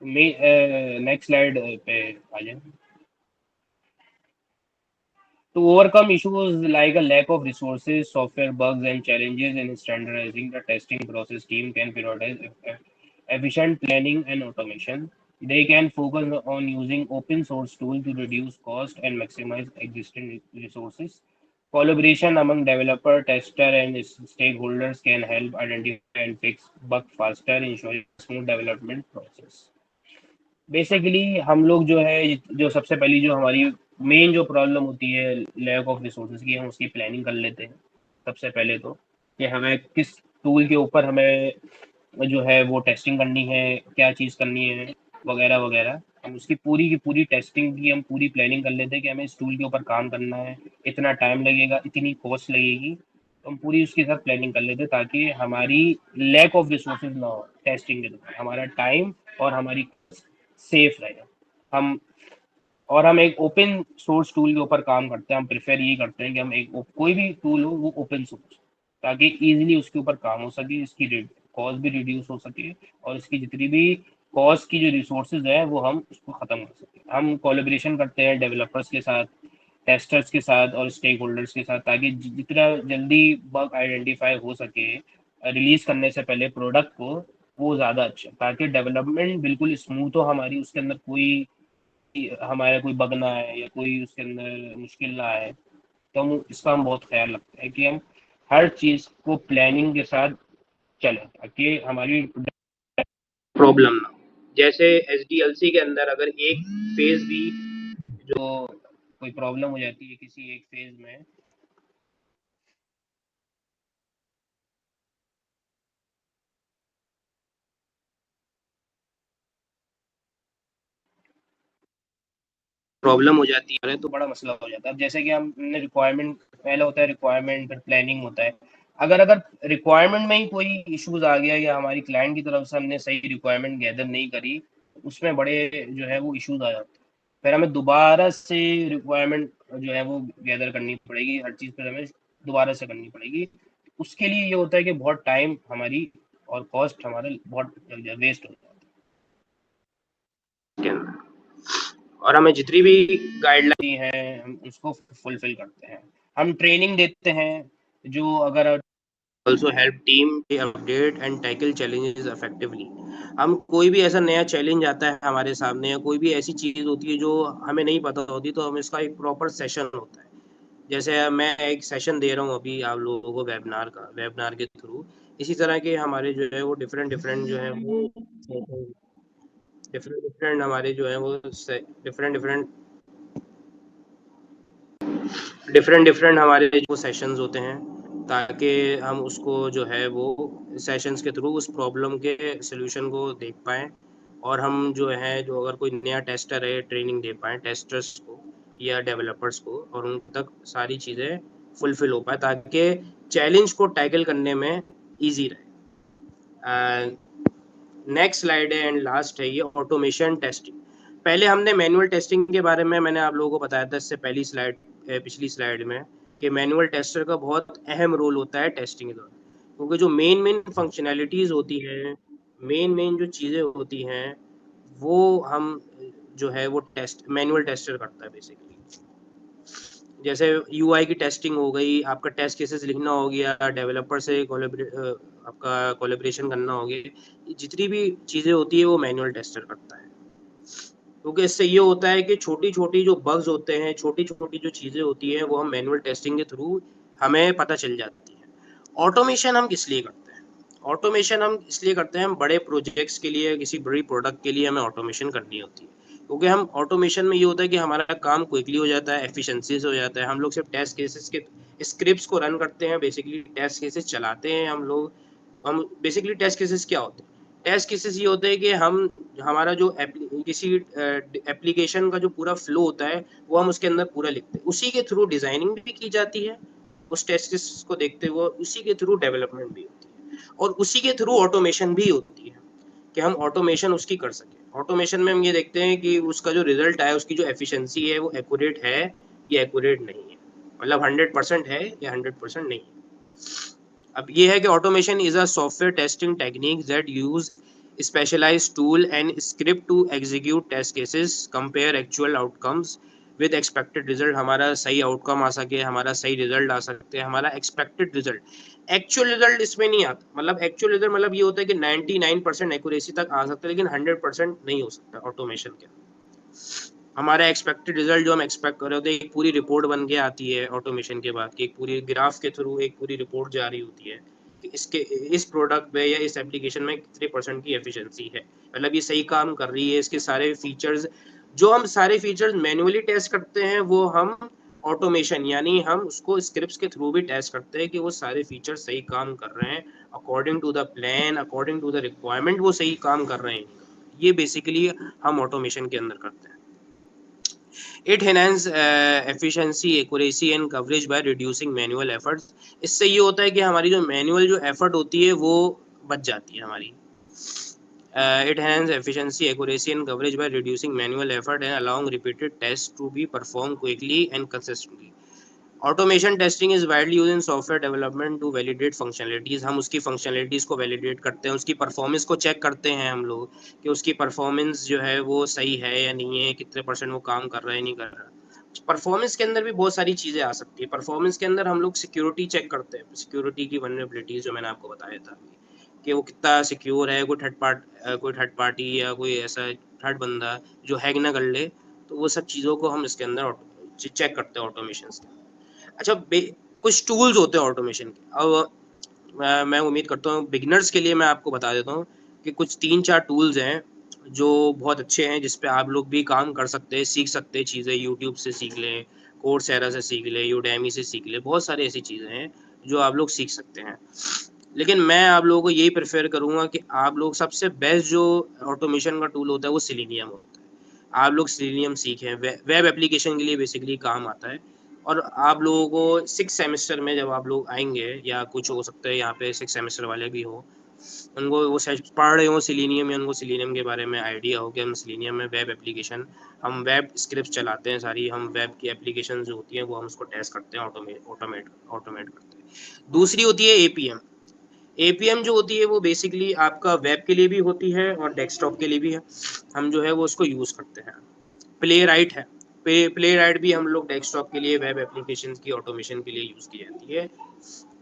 नेक्स्ट स्लाइड पे आ जाए। To overcome issues like a lack of resources, software bugs, and challenges in standardizing the testing process, team can prioritize efficient planning and automation. They can focus on using open source tools to reduce cost and maximize existing resources. Collaboration among developer, tester, and stakeholders can help identify and fix bugs faster, ensuring smooth development process. Basically हम लोग जो है, जो सबसे पहली जो हमारी main जो प्रॉब्लम होती है लैक ऑफ रिसोर्सेज की, हम उसकी प्लानिंग कर लेते हैं सबसे पहले। तो कि हमें किस टूल के ऊपर हमें जो है वो टेस्टिंग करनी है, क्या चीज़ करनी है, वगैरह वगैरह। हम उसकी पूरी की पूरी टेस्टिंग की हम पूरी प्लानिंग कर लेते हैं कि हमें इस टूल के ऊपर काम करना है, इतना टाइम लगेगा, इतनी कॉस्ट लगेगी। तो हम पूरी उसके साथ प्लानिंग कर लेते हैं ताकि हमारी लैक ऑफ रिसोर्सेज ना हो टेस्टिंग के दौरान, हमारा टाइम और हमारी सेफ रहेगा। हम और हम एक ओपन सोर्स टूल के ऊपर काम करते हैं। हम प्रेफर यही करते हैं कि हम एक कोई भी टूल हो वो ओपन सोर्स, ताकि इजीली उसके ऊपर काम हो सके, इसकी कॉस्ट भी रिड्यूस हो सके, और इसकी जितनी भी कॉस्ट की जो रिसोर्सेज है वो हम उसको ख़त्म कर सकें। हम कोलैबोरेशन करते हैं डेवलपर्स के साथ, टेस्टर्स के साथ और स्टेक होल्डर्स के साथ, ताकि जितना जल्दी बग आइडेंटिफाई हो सके रिलीज करने से पहले प्रोडक्ट को, वो ज़्यादा अच्छा, ताकि डेवलपमेंट बिल्कुल स्मूथ हो हमारी, उसके अंदर कोई हमारा कोई बग ना आए या कोई उसके अंदर मुश्किल ना आए। तो हम इसका हम बहुत ख्याल रखते हैं कि हम हर चीज़ को प्लानिंग के साथ चलें ताकि हमारी प्रॉब्लम ना हो। जैसे एसडीएलसी के अंदर अगर एक फेज भी जो कोई प्रॉब्लम हो जाती है किसी एक फेज में, प्रॉब्लम हो जाती है तो बड़ा मसला हो जाता है। अब जैसे कि हमने रिक्वायरमेंट, पहले होता है रिक्वायरमेंट, फिर प्लानिंग होता है। अगर अगर रिक्वायरमेंट में ही कोई इश्यूज आ गया या हमारी क्लाइंट की तरफ से हमने सही रिक्वायरमेंट गैदर नहीं करी, उसमें बड़े जो है वो इश्यूज आ जाते हैं। फिर हमें दोबारा से रिक्वायरमेंट जो है वो गैदर करनी पड़ेगी, हर चीज़ पर हमें दोबारा से करनी पड़ेगी। उसके लिए ये होता है कि बहुत टाइम हमारी और कॉस्ट हमारा बहुत वेस्ट हो जाता है। और हमें जितनी भी गाइडलाइन है हम उसको फुलफिल करते हैं। हम ट्रेनिंग देते हैं जो अगर also help team update and tackle challenges effectively। हम कोई भी ऐसा नया चैलेंज आता है हमारे सामने या कोई भी ऐसी चीज होती है जो हमें नहीं पता होती, तो हम इसका एक प्रॉपर सेशन होता है। जैसे मैं एक सेशन दे रहा हूँ अभी आप लोगों को वेबिनार के थ्रू, इसी तरह के हमारे जो है वो डिफरेंट डिफरेंट जो है वो डिफरेंट हमारे जो है वो डिफरेंट हमारे जो सेशंस होते हैं, ताकि हम उसको जो है वो सेशंस के थ्रू उस प्रॉब्लम के सलूशन को देख पाएँ, और हम जो है जो अगर कोई नया टेस्टर है ट्रेनिंग दे पाएँ टेस्टर्स को या डेवलपर्स को, और उन तक सारी चीज़ें फुलफिल हो पाए ताकि चैलेंज को टैकल करने में ईजी रहे। नेक्स्ट स्लाइड है एंड लास्ट है ये ऑटोमेशन टेस्टिंग। पहले हमने मैनुअल टेस्टिंग के बारे में मैंने आप लोगों को बताया था इससे पहली स्लाइड, पिछली स्लाइड में, कि मैनुअल टेस्टर का बहुत अहम रोल होता है टेस्टिंग के दौरान, क्योंकि जो मेन फंक्शनैलिटीज़ होती हैं, मेन जो चीज़ें होती हैं, वो हम जो है वो मैनुअल टेस्टर करता है बेसिकली। जैसे यूआई की टेस्टिंग हो गई, आपका टेस्ट केसेस लिखना हो गया, डेवलपर से आपका कोलैबोरेशन करना हो गया, जितनी भी चीज़ें होती है वो मैनुअल टेस्टर करता है। क्योंकि इससे ये होता है कि छोटी-छोटी जो बग्स होते हैं, छोटी-छोटी जो चीज़ें होती हैं, वो हम मैनुअल टेस्टिंग के थ्रू हमें पता चल जाती है। ऑटोमेशन हम किस लिए करते हैं? ऑटोमेशन हम इसलिए करते हैं, हम बड़े प्रोजेक्ट्स के लिए, किसी बड़ी प्रोडक्ट के लिए हमें ऑटोमेशन करनी होती है। क्योंकि हम ऑटोमेशन में ये होता है कि हमारा काम क्विकली हो जाता है, एफिशिएंसी से हो जाता है। हम लोग सिर्फ टेस्ट केसेस के स्क्रिप्ट्स को रन करते हैं, बेसिकली टेस्ट केसेस चलाते हैं हम लोग। हम बेसिकली टेस्ट केसेस क्या होते हैं? टेस्ट केसेस ये होते हैं कि हम हमारा जो किसी एप्लीकेशन का जो पूरा फ्लो होता है वो हम उसके अंदर पूरा लिखते हैं, उसी के थ्रू डिजाइनिंग भी की जाती है, उस टेस्ट को देखते हुए उसी के थ्रू डेवलपमेंट भी होती है, और उसी के थ्रू ऑटोमेशन भी होती है कि हम ऑटोमेशन उसकी कर सकें। ऑटोमेशन में हम ये देखते हैं कि उसका जो रिजल्ट है, उसकी जो एफिशिएंसी है वो एक्यूरेट है या एक्यूरेट नहीं है, मतलब 100% है या 100% नहीं है। अब ये है कि automation is a software testing technique that use specialized tool and script to execute test cases, compare actual outcomes with expected result। हमारा सही आउटकम आ सके, हमारा सही रिजल्ट आ सकते हैं, हमारा एक्सपेक्टेड रिजल्ट। एक्चुअल रिजल्ट इसमें नहीं आता, मतलब एक्चुअल रिजल्ट मतलब ये होता है कि 99% एक्यूरेसी तक आ सकता है, लेकिन 100% नहीं हो सकता ऑटोमेशन के। हमारा एक्सपेक्टेड रिजल्ट जो हम एक्सपेक्ट कर रहे होते हैं, एक पूरी रिपोर्ट बन के आती है ऑटोमेशन के बाद, कि एक पूरी ग्राफ के थ्रू एक पूरी रिपोर्ट जारी होती है कि इसके इस प्रोडक्ट में या इस एप्लीकेशन में कितने % की एफिशिएंसी है, मतलब ये सही काम कर रही है, इसके सारे फीचर्स, जो हम सारे फीचर्स मैन्युअली टेस्ट करते हैं वो हम ऑटोमेशन यानी हम उसको स्क्रिप्ट्स के थ्रू भी टेस्ट करते हैं कि वो सारे फीचर्स सही काम कर रहे हैं, according to the plan, according to the requirement वो सही काम कर रहे हैं। ये बेसिकली हम ऑटोमेशन के अंदर करते हैं। It enhance efficiency, accuracy and coverage by reducing manual efforts। इससे ये होता है कि हमारी जो मैनुअल जो एफर्ट होती है वो बच जाती है हमारी। It enhance efficiency, accuracy and coverage by reducing manual effort and allowing repeated tests to be performed quickly and consistently। Automation testing is widely used in software development to validate functionalities. हम उसकी functionalities को validate करते हैं, उसकी performance को check करते हैं हम लोग कि उसकी परफॉर्मेंस जो है वो सही है या नहीं है, कितने % वो काम कर रहा है नहीं कर रहा। परफॉर्मेंस के अंदर भी बहुत सारी चीजें आ सकती है। परफॉर्मेंस के अंदर हम लोग सिक्योरिटी चेक करते हैं, सिक्योरिटी की वल्नरेबिलिटीज जो मैंने आपको बताया था कि वो कितना सिक्योर है, कोई थर्ड पार्टी या कोई ऐसा थर्ड बंदा जो हैक ना कर ले, तो वो सब चीज़ों को हम इसके अंदर चेक करते हैं ऑटोमेशन के। अच्छा, कुछ टूल्स होते हैं ऑटोमेशन के। अब मैं उम्मीद करता हूँ बिगिनर्स के लिए मैं आपको बता देता हूँ कि कुछ 3-4 टूल्स हैं जो बहुत अच्छे हैं, जिस पे आप लोग भी काम कर सकते हैं, सीख सकते हैं चीज़ें। यूट्यूब से सीख लें, कोर्सेरा से सीख लें, यूडेमी से सीख लें, बहुत सारी ऐसी चीज़ें हैं जो आप लोग सीख सकते हैं। लेकिन मैं आप लोगों को यही प्रेफर करूँगा कि आप लोग सबसे बेस्ट जो ऑटोमेशन का टूल होता है वो सेलेनियम होता है। आप लोग सेलेनियम सीखें, वेब एप्लीकेशन के लिए बेसिकली काम आता है। और आप लोगों को 6 सेमेस्टर में जब आप लोग आएँगे, या कुछ हो सकता है यहाँ पे 6 सेमेस्टर वाले भी हो, उनको वो शायद पढ़ रहे हो सेलेनियम, या उनको सेलेनियम के बारे में आइडिया हो कि हम सेलेनियम में वेब एप्लीकेशन, हम वेब स्क्रिप्ट चलाते हैं सारी, हम वेब की एप्लीकेशन जो होती हैं वो हम उसको टेस्ट करते हैं, ऑटोमेट करते हैं। दूसरी होती है एपीएम। एपीएम जो होती है वो बेसिकली आपका वेब के लिए भी होती है और डेस्कटॉप के लिए भी है। हम जो है वो उसको यूज़ करते हैं। प्ले राइट है, प्ले राइट भी हम लोग डेस्कटॉप के लिए, वेब एप्लीकेशन की ऑटोमेशन के लिए यूज़ की जाती है।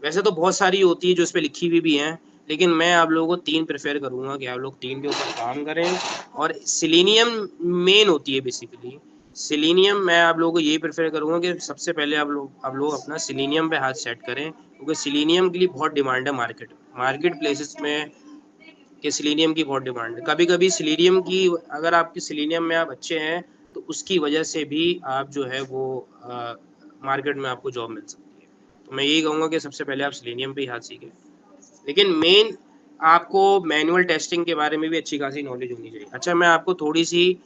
वैसे तो बहुत सारी होती है जो इस पे लिखी हुई भी हैं, लेकिन मैं आप लोगों को 3 प्रेफर करूँगा कि आप लोग 3 के ऊपर काम करें। और सेलेनियम मेन होती है बेसिकली। सेलेनियम मैं आप लोगों को यही प्रेफर करूँगा कि सबसे पहले आप लोग अपना सेलेनियम पे हाथ सेट करें, क्योंकि सेलेनियम के लिए बहुत डिमांड है मार्केट प्लेसेस में, कि सेलेनियम की बहुत डिमांड है। कभी-कभी सेलेनियम की, अगर आपकी सेलेनियम में आप अच्छे हैं, तो उसकी वजह से भी आप जो है वो मार्केट में आपको जॉब मिल सकती है। तो मैं यही कहूँगा कि सबसे पहले आप सेलेनियम पे ही हाथ सीखें। लेकिन मेन आपको मैनुअल टेस्टिंग के बारे में भी अच्छी खासी नॉलेज होनी चाहिए। अच्छा, मैं आपको थोड़ी-सी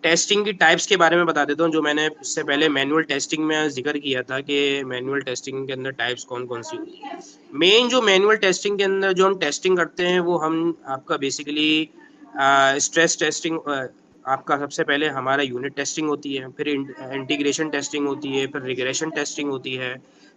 टेस्टिंग की टाइप्स के बारे में बता देता हूँ, जो मैंने इससे पहले मैनुअल टेस्टिंग में ज़िक्र किया था कि मैनुअल टेस्टिंग के अंदर टाइप्स कौन-कौन सी होती हैं। मेन जो मैनुअल टेस्टिंग के अंदर जो हम टेस्टिंग करते हैं वो हम आपका बेसिकली स्ट्रेस टेस्टिंग, आपका सबसे पहले हमारा यूनिट टेस्टिंग होती है, फिर इंटीग्रेशन टेस्टिंग होती है, फिर रिग्रेशन टेस्टिंग होती है,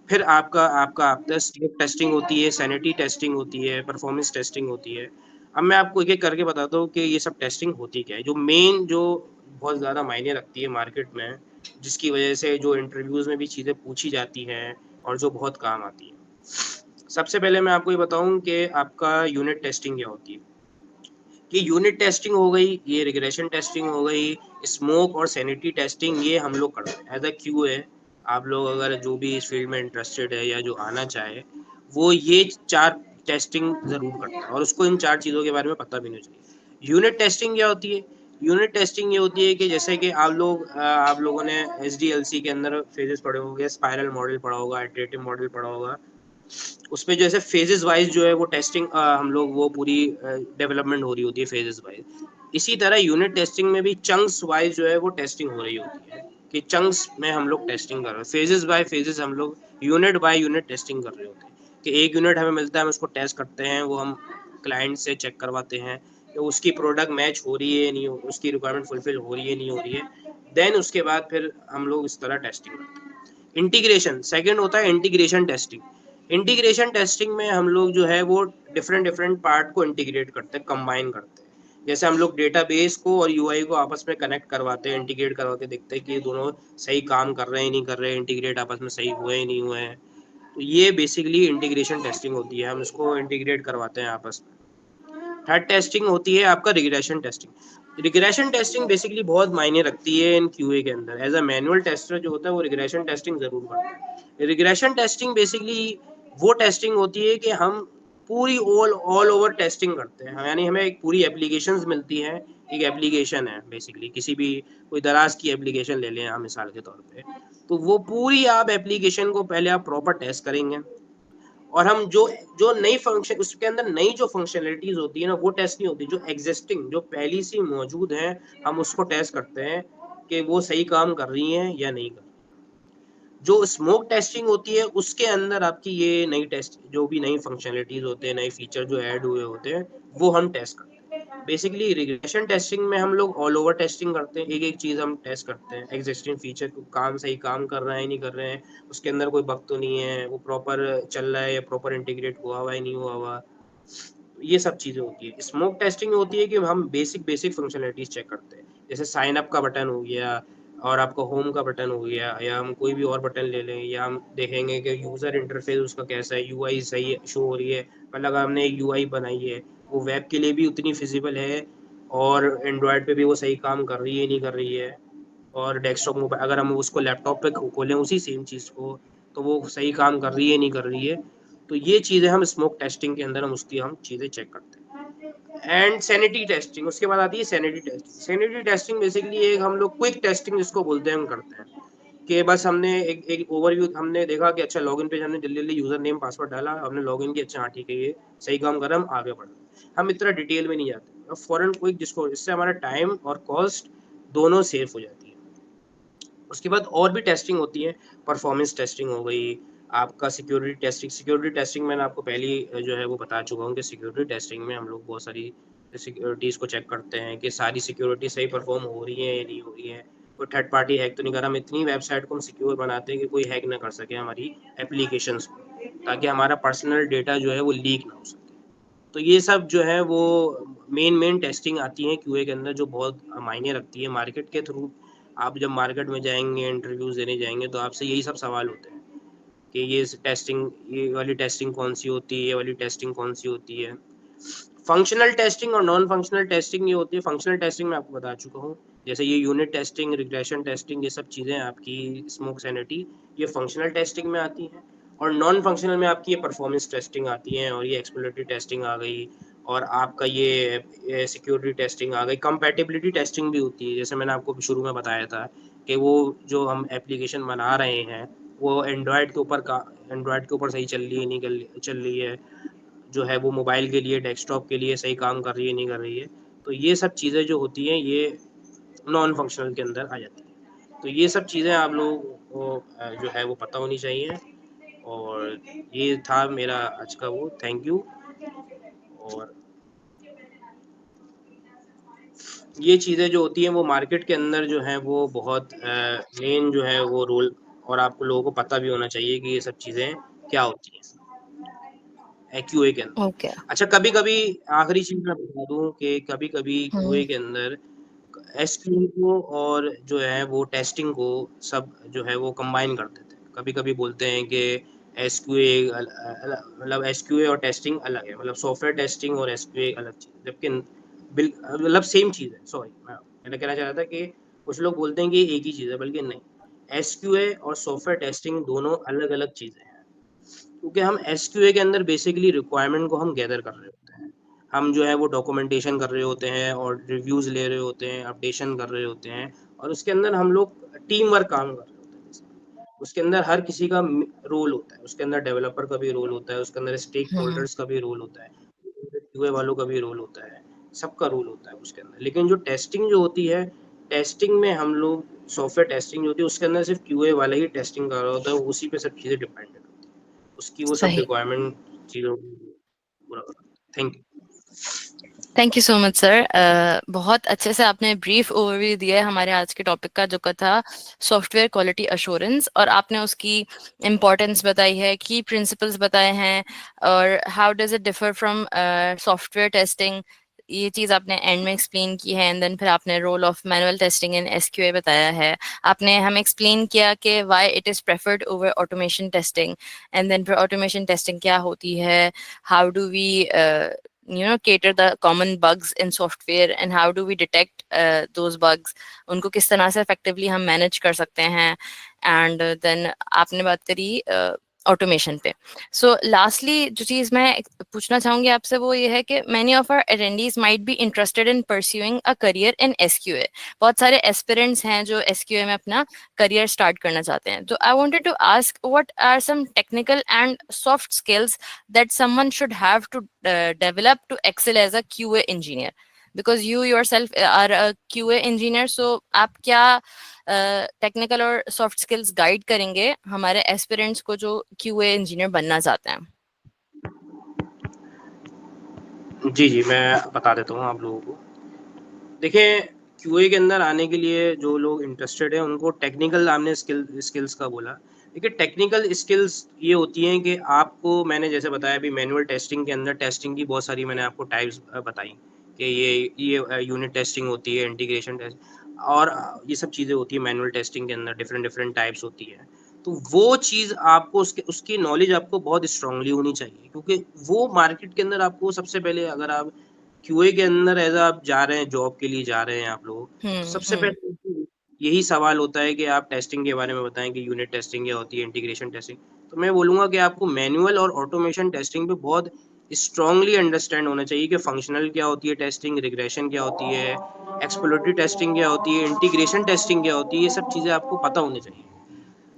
फिर आपका स्टेट टेस्टिंग होती है, सैनिटी टेस्टिंग होती है, परफॉर्मेंस टेस्टिंग होती है। अब मैं आपको एक-एक करके बताता हूँ कि ये सब टेस्टिंग होती क्या है, जो मेन जो बहुत ज़्यादा मायने रखती है मार्केट में, जिसकी वजह से जो इंटरव्यूज़ में भी चीज़ें पूछी जाती हैं और जो बहुत काम आती हैं। सबसे पहले मैं आपको ये बताऊँ कि आपका यूनिट टेस्टिंग क्या होती है। कि यूनिट टेस्टिंग हो गई, ये रिग्रेशन टेस्टिंग हो गई, स्मोक और सैनिटी टेस्टिंग, ये हम लोग करते हैं एज़ अ क्यूए। आप लोग अगर जो भी इस फील्ड में इंटरेस्टेड है या जो आना चाहे, वो ये 4 टेस्टिंग ज़रूर करता है, और उसको इन 4 चीज़ों के बारे में पता भी नहीं चाहिए। यूनिट टेस्टिंग क्या होती है? यूनिट टेस्टिंग ये होती है कि जैसे कि आप लोगों ने एसडीएलसी के अंदर फेजेस पढ़े होंगे, स्पाइरल मॉडल पढ़ा होगा, इटरेटिव मॉडल पढ़ा होगा। उसमें जैसे फेजेस वाइज जो है वो टेस्टिंग हम लोग वो पूरी डेवलपमेंट हो रही होती है फेजेस वाइज। इसी तरह यूनिट टेस्टिंग में भी चंक्स वाइज जो है वो टेस्टिंग हो रही होती है कि चंक्स में हम लोग टेस्टिंग कर रहे हैं, फेजेस बाय फेजेस हम लोग यूनिट बाय यूनिट टेस्टिंग कर रहे होते हैं कि एक यूनिट हमें मिलता है, हम उसको टेस्ट करते हैं, वो हम क्लाइंट से चेक करवाते हैं कि उसकी प्रोडक्ट मैच हो रही है नहीं, उसकी रिक्वायरमेंट फुलफिल हो रही है नहीं हो रही है, देन उसके बाद फिर हम लोग इस तरह टेस्टिंग करते हैं। इंटीग्रेशन सेकंड होता है इंटीग्रेशन टेस्टिंग। इंटीग्रेशन टेस्टिंग में हम लोग जो है वो डिफरेंट डिफरेंट पार्ट को इंटीग्रेट करते हैं, कंबाइन करते हैं। जैसे हम लोग डेटाबेस को और यूआई को आपस में कनेक्ट करवाते हैं, इंटीग्रेट करवा के देखते हैं कि ये दोनों सही काम कर रहे हैं नहीं कर रहे हैं, इंटीग्रेट आपस में सही हुए हैं नहीं हुए हैं। तो ये बेसिकली इंटीग्रेशन टेस्टिंग होती है, हम इसको इंटीग्रेट करवाते हैं आपस में। थर्ड टेस्टिंग होती है आपका regression testing. Regression testing basically बहुत मायने रखती है इन क्यूए के अंदर। एज अ मैनुअल टेस्टर जो होता है वो रिग्रेशन टेस्टिंग जरूर करता है। रिग्रेशन टेस्टिंग बेसिकली वो टेस्टिंग होती है कि हम पूरी ऑल ओवर टेस्टिंग करते हैं, यानी हमें एक पूरी एप्लीकेशंस मिलती है। एक एप्लीकेशन है बेसिकली, किसी भी कोई दराज की एप्लीकेशन ले लें आप मिसाल के तौर पे, तो वो पूरी आप एप्लीकेशन को पहले आप प्रॉपर टेस्ट करेंगे और हम जो जो नई फंक्शन उसके अंदर नई जो फंक्शनलिटीज होती है ना वो टेस्ट नहीं होती, जो एग्जिस्टिंग जो पहली सी मौजूद है हम उसको टेस्ट करते हैं कि वो सही काम कर रही हैं या नहीं कर रही। जो स्मोक टेस्टिंग होती है उसके अंदर आपकी ये नई टेस्ट जो भी नई फंक्शनलिटीज होते हैं, नए फीचर जो ऐड हुए होते हैं वो हम टेस्ट करते हैं। बेसिकली रिग्रेशन टेस्टिंग में हम लोग ऑल ओवर टेस्टिंग करते हैं, एक एक चीज हम टेस्ट करते हैं, एग्जिस्टिंग फीचर को काम सही काम कर रहा है नहीं कर रहे हैं, उसके अंदर कोई बग तो नहीं है, वो प्रॉपर चल रहा है या प्रॉपर इंटीग्रेट हुआ हुआ है नहीं हुआ हुआ। ये सब चीजें होती है। स्मोक टेस्टिंग होती है कि हम बेसिक बेसिक फंक्शनलिटीज चेक करते हैं, जैसे साइन अप का बटन हो गया और आपका होम का बटन हो गया, या हम कोई भी और बटन ले लें, या हम देखेंगे कि यूजर इंटरफेस उसका कैसा है, यूआई सही शो हो रही है, मतलब हमने एक यूआई बनाई है वो वेब के लिए भी उतनी फिजिबल है और एंड्रॉयड पे भी वो सही काम कर रही है नहीं कर रही है, और डेस्कटॉप मोबाइल अगर हम उसको लैपटॉप पे खोलें उसी सेम चीज़ को तो वो सही काम कर रही है नहीं कर रही है। तो ये चीज़ें हम स्मोक टेस्टिंग के अंदर हम चीज़ें चेक करते हैं। एंड सैनिटी टेस्टिंग, उसके बाद आती है sanity testing. Sanity testing basically एक हम लोग क्विक टेस्टिंग जिसको बोलते हैं हम करते हैं कि बस हमने एक ओवरव्यू हमने देखा कि अच्छा लॉगिन पेज हमने जल्दी जल्दी यूजर नेम पासवर्ड डाला, हमने लॉगिन किया, अच्छा हाँ ठीक है ये सही काम कर रहा है, हम आगे बढ़ रहे हैं। हम इतना डिटेल में नहीं जाते, अब फॉरन क्विक जिसको, इससे हमारा टाइम और कॉस्ट दोनों सेव हो जाती है। उसके बाद और भी टेस्टिंग होती है, परफॉर्मेंस टेस्टिंग हो गई, आपका सिक्योरिटी टेस्टिंग। सिक्योरिटी टेस्टिंग मैंने आपको पहले जो है वो बता चुका हूँ कि सिक्योरिटी टेस्टिंग में हम लोग बहुत सारी सिक्योरिटीज़ को चेक करते हैं कि सारी सिक्योरिटी सही परफॉर्म हो रही है या नहीं हो रही है, कोई थर्ड पार्टी हैक तो नहीं कर रहा। हम इतनी वेबसाइट को हम सिक्योर बनाते हैं कि कोई हैक ना कर सके हमारी एप्लीकेशंस को, ताकि हमारा पर्सनल डेटा जो है वो लीक ना हो सके। तो ये सब जो है वो मेन टेस्टिंग आती है क्यूए के अंदर, जो बहुत मायने रखती है मार्केट के थ्रू। आप जब मार्केट में जाएंगे, इंटरव्यूज देने जाएंगे, तो आपसे यही सब सवाल होते हैं कि ये टेस्टिंग, ये वाली टेस्टिंग कौन सी होती है, ये वाली टेस्टिंग कौन सी होती है। फंक्शनल टेस्टिंग और नॉन फंक्शनल टेस्टिंग ये होती है। फंक्शनल टेस्टिंग मैं आपको बता चुका हूँ, जैसे ये यूनिट टेस्टिंग, रिग्रेशन टेस्टिंग, ये सब चीज़ें आपकी स्मोक सैनिटी ये फंक्शनल टेस्टिंग में आती हैं। और नॉन फंक्शनल में आपकी ये परफॉर्मेंस टेस्टिंग आती है, और ये एक्सप्लोरेटरी टेस्टिंग आ गई, और आपका ये सिक्योरिटी टेस्टिंग आ गई। कंपैटिबिलिटी टेस्टिंग भी होती है, जैसे मैंने आपको शुरू में बताया था कि वो जो हम एप्लीकेशन बना रहे हैं वो एंड्रॉयड के ऊपर सही चल रही है नहीं चल रही है, जो है वो मोबाइल के लिए, डेस्कटॉप के लिए सही काम कर रही है नहीं कर रही है। तो ये सब चीज़ें जो होती हैं ये नॉन फंक्शनल के अंदर आ जाती है। तो ये सब चीज़ें आप लोगों को जो है वो पता होनी चाहिए। और ये था मेरा आज का वो, थैंक यू। और ये चीज़ें जो होती हैं वो मार्केट के अंदर जो है वो बहुत मेन जो है वो रोल, और आपको लोगों को पता भी होना चाहिए कि ये सब चीज़ें क्या होती हैं क्यूए के अंदर। ओके। अच्छा, कभी कभी आखिरी चीज़ मैं बता दूं कि कभी कभी क्यूए हम्म। के अंदर एसक्यूएल को और जो है वो टेस्टिंग को सब जो है वो कंबाइन कर देते हैं। कभी कभी बोलते हैं कि एसक्यूए मतलब एसक्यूए और टेस्टिंग अलग है, मतलब सॉफ्टवेयर टेस्टिंग और एसक्यूए अलग चीज़, जबकि मतलब सेम चीज़ है। सॉरी, मैंने कहना चाह रहा था कि कुछ लोग बोलते हैं कि एक ही चीज़ है, बल्कि नहीं, एसक्यूए और सॉफ्टवेयर टेस्टिंग दोनों अलग अलग चीज़ें हैं। क्योंकि हम एसक्यूए के अंदर बेसिकली रिक्वायरमेंट को हम गैदर कर रहे होते हैं, हम जो है वो डॉक्यूमेंटेशन कर रहे होते हैं और रिव्यूज़ ले रहे होते हैं, अपडेशन कर रहे होते हैं, और उसके अंदर हम लोग टीम वर्क काम कर रहे होते हैं basically। उसके अंदर हर किसी का रोल होता है, उसके अंदर डेवलपर का भी रोल होता है, उसके अंदर स्टेक हम्म। होल्डर्स का भी रोल होता है, क्यूए वालों का भी रोल होता है, सबका रोल होता है उसके अंदर। लेकिन जो टेस्टिंग जो होती है, टेस्टिंग में हम लोग सॉफ्टवेयर टेस्टिंग जो होती है उसके अंदर सिर्फ क्यूए वाला ही टेस्टिंग कर रहा होता है, उसी पे सब चीज़ें डिपेंडेंट होती है, उसकी वो सब सही। रिक्वायरमेंट चीज़ों पूरा। Thank you. Thank you so much sir. बहुत अच्छे से आपने ब्रीफ ओवरव्यू दिया है हमारे आज के टॉपिक का, जो था सॉफ्टवेयर क्वालिटी अश्योरेंस, और आपने उसकी इम्पोर्टेंस बताई है, की प्रिंसिपल्स बताए हैं, और how does it differ from software testing, ये चीज़ आपने एंड में एक्सप्लेन की है। एंड देन फिर आपने role of manual testing in SQA बताया है। आपने हमें एक्सप्लेन किया कि why it is preferred over automation testing, and then फिर ऑटोमेशन टेस्टिंग क्या होती है, how do we cater the common bugs in software, and how do we detect those bugs, उनको किस तरह से effectively हम manage कर सकते हैं। and then आपने बात करी ऑटोमेशन पे। सो लास्टली जो चीज़ मैं पूछना चाहूँगी आपसे वो ये है कि many of our attendees might be interested in pursuing a career in SQA. बहुत सारे एस्पिरेंट्स हैं जो एसक्यूए में अपना करियर स्टार्ट करना चाहते हैं। तो I wanted to ask what are some technical and soft skills that someone should have to develop to excel as a QA engineer, because you yourself are a QA engineer, so आप क्या technical और soft skills guide करेंगे हमारे aspirants को जो QA engineer बनना चाहते हैं? जी, मैं बता देता हूँ आप लोगों को। देखिए, क्यूए के अंदर आने के लिए जो लोग इंटरेस्टेड हैं उनको टेक्निकल, आपने स्किल्स का बोला। देखिए, टेक्निकल स्किल्स ये होती हैं कि आपको, मैंने जैसे बताया अभी मैनुअल टेस्टिंग के अंदर टेस्टिंग की बहुत सारी मैंने आपको टाइप्स बताई कि ये यूनिट टेस्टिंग होती है, इंटीग्रेशन टेस्ट और ये सब चीज़ें होती है मैनुअल टेस्टिंग के अंदर, डिफरेंट टाइप्स होती है। तो वो चीज़ आपको उसकी नॉलेज आपको बहुत स्ट्रांगली होनी चाहिए, क्योंकि वो मार्केट के अंदर आपको सबसे पहले, अगर आप क्यूए के अंदर आप जा रहे हैं, जॉब के लिए जा रहे हैं आप लोग, तो सबसे पहले यही सवाल होता है कि आप टेस्टिंग के बारे में बताएँ कि यूनिट टेस्टिंग क्या होती है, इंटीग्रेशन टेस्टिंग। तो मैं बोलूँगा कि आपको मैनुअल और ऑटोमेशन टेस्टिंग पे बहुत स्ट्रांगली अंडरस्टैंड होना चाहिए कि फंक्शनल क्या होती है टेस्टिंग, रिग्रेशन क्या होती है, एक्सप्लोरेटरी टेस्टिंग क्या होती है, इंटीग्रेशन टेस्टिंग क्या होती है, ये सब चीज़ें आपको पता होनी चाहिए।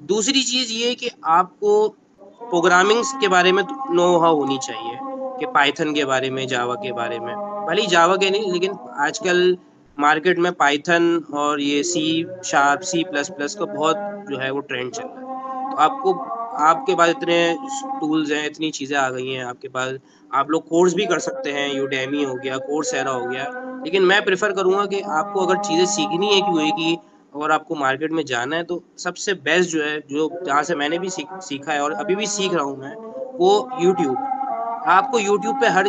दूसरी चीज़ ये है कि आपको प्रोग्रामिंग्स के बारे में नो हाउ होनी चाहिए, कि पाइथन के बारे में, जावा के बारे में। भले ही जावा के नहीं, लेकिन आजकल मार्केट में पाइथन और ये C sharp, C plus plus का बहुत जो है वो ट्रेंड चल रहा है। तो आपको, आपके पास इतने टूल्स हैं, इतनी चीज़ें आ गई हैं आपके पास, आप लोग कोर्स भी कर सकते हैं, यूडेमी हो गया, कोर्सेरा हो गया। लेकिन मैं प्रेफ़र करूँगा कि आपको अगर चीज़ें सीखनी है क्यूए की और आपको मार्केट में जाना है, तो सबसे बेस्ट जो है, जो जहाँ से मैंने भी सीखा है और अभी भी सीख रहा हूँ मैं, वो यूट्यूब है। आपको यूट्यूब पे हर